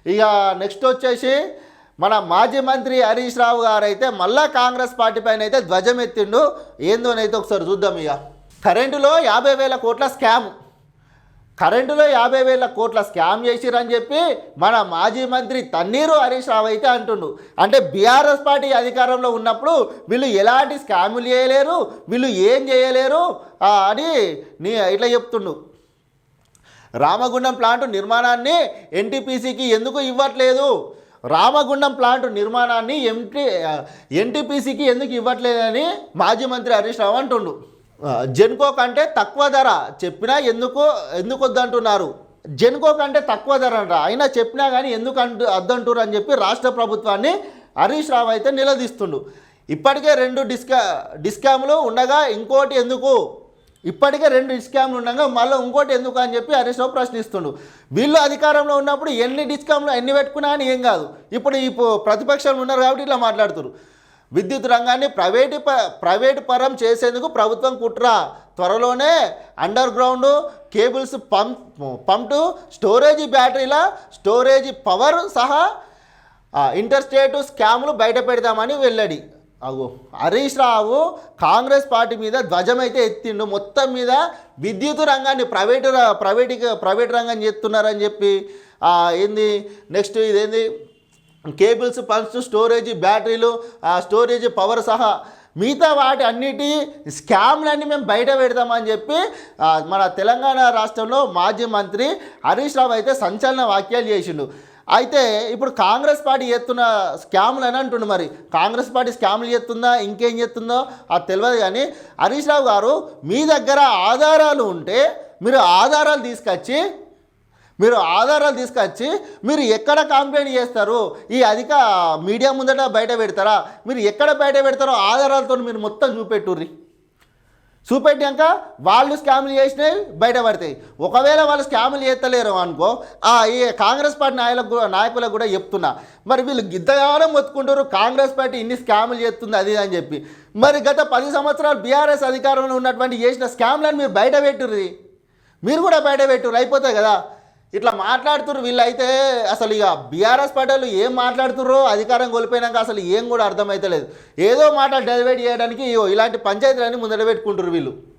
ఇక నెక్స్ట్ వచ్చేసి మన మాజీ మంత్రి హరీష్ రావు గారు అయితే మళ్ళా కాంగ్రెస్ పార్టీ పైన అయితే ధ్వజం ఎత్తిండు. ఏందోనైతే ఒకసారి చూద్దాం. ఇక కరెంటులో 50,000 కోట్ల స్కామ్, కరెంటులో 50,000 కోట్ల స్కామ్ చేసిరని చెప్పి మన మాజీ మంత్రి తన్నీరు హరీష్ రావు అయితే అంటుండు. అంటే బీఆర్ఎస్ పార్టీ అధికారంలో ఉన్నప్పుడు వీళ్ళు ఎలాంటి స్కాములు చేయలేరు, వీళ్ళు ఏం చేయలేరు అని ఇట్లా చెప్తుండు. రామగుండం ప్లాంట్ నిర్మాణాన్ని ఎన్టీపీసీకి ఎందుకు ఇవ్వట్లేదు, రామగుండం ప్లాంట్ నిర్మాణాన్ని ఎన్టీపీసీకి ఎందుకు ఇవ్వట్లేదని మాజీ మంత్రి హరీష్ రావు అంటుండు. జెన్కో కంటే తక్కువ ధర చెప్పినా ఎందుకు వద్దంటున్నారు, జెన్కో కంటే తక్కువ ధర అంట అయినా చెప్పినా కానీ ఎందుకు వద్దంటున్నారు అని చెప్పి రాష్ట్ర ప్రభుత్వాన్ని హరీష్ రావు అయితే నిలదీస్తుండు. ఇప్పటికే 2 డిస్కామ్లు ఉండగా ఇంకోటి ఎందుకు, ఇప్పటికే 2 డిస్కామ్లు ఉండగా మళ్ళీ ఇంకోటి ఎందుకు అని చెప్పి హరీష్ రావు ప్రశ్నిస్తుండు. వీళ్ళు అధికారంలో ఉన్నప్పుడు ఎన్ని డిస్కామ్లు ఎన్ని పెట్టుకున్నా అని ఏం కాదు, ఇప్పుడు ప్రతిపక్షంలో ఉన్నారు కాబట్టి ఇట్లా మాట్లాడుతున్నారు. విద్యుత్ రంగాన్ని ప్రైవేటు పరం చేసేందుకు ప్రభుత్వం కుట్ర, త్వరలోనే underground cables pumped storage బ్యాటరీల స్టోరేజీ పవర్ సహా ఇంటర్స్టేట్ స్కామ్లు బయట పెడతామని వెల్లడి. అగో హరీష్ రావు కాంగ్రెస్ పార్టీ మీద ధ్వజం అయితే ఎత్తిండు. మొత్తం మీద విద్యుత్ రంగాన్ని ప్రైవేట్ రంగం చేస్తున్నారని చెప్పి ఏంది నెక్స్ట్ ఇదేంది కేబుల్స్ పంప్స్ స్టోరేజీ బ్యాటరీలు స్టోరేజీ పవర్ సహా మిగతా వాటి అన్నిటి స్కామ్లన్నీ మేము బయట పెడతామని చెప్పి మన తెలంగాణ రాష్ట్రంలో మాజీ మంత్రి హరీష్ రావు అయితే సంచలన వ్యాఖ్యలు చేసిండు. అయితే ఇప్పుడు కాంగ్రెస్ పార్టీ చేస్తున్న స్కామ్లు అని అంటుండు. మరి కాంగ్రెస్ పార్టీ స్కామ్లు చేస్తుందా ఇంకేం చేస్తుందో అది తెలియదు. కానీ హరీష్ రావు గారు మీ దగ్గర ఆధారాలు ఉంటే మీరు ఆధారాలు తీసుకొచ్చి మీరు ఎక్కడ కంప్లైంట్ చేస్తారు, ఈ మీడియా ముందట బయట పెడతారా, మీరు ఎక్కడ బయట పెడతారో ఆధారాలతో మీరు మొత్తం చూపెట్టాక వాళ్ళు స్కామ్లు చేసినవి బయటపడతాయి. ఒకవేళ వాళ్ళు స్కామ్లు చేస్తలేరు అనుకో, ఈ కాంగ్రెస్ పార్టీ నాయకులకు కూడా చెప్తున్నా, మరి వీళ్ళు గిద్దగానం మొత్తుకుంటారు కాంగ్రెస్ పార్టీ ఇన్ని స్కామ్లు చేస్తుంది అది అని చెప్పి. మరి గత 10 సంవత్సరాలు బీఆర్ఎస్ అధికారంలో ఉన్నటువంటి చేసిన స్కామ్లను మీరు బయట పెట్టుర్రి, మీరు కూడా బయట పెట్టుర్రు అయిపోతాయి కదా. ఇట్లా మాట్లాడుతున్నారు వీళ్ళైతే. అసలు ఇక బీఆర్ఎస్ పార్టీలు ఏం మాట్లాడుతుర్రో అధికారం కోల్పోయినాక అసలు ఏం కూడా అర్థమైతలేదు. ఏదో మాట డైవర్ట్ చేయడానికి ఇలాంటి పంచాయతీలన్నీ ముందర పెట్టుకుంటారు వీళ్ళు.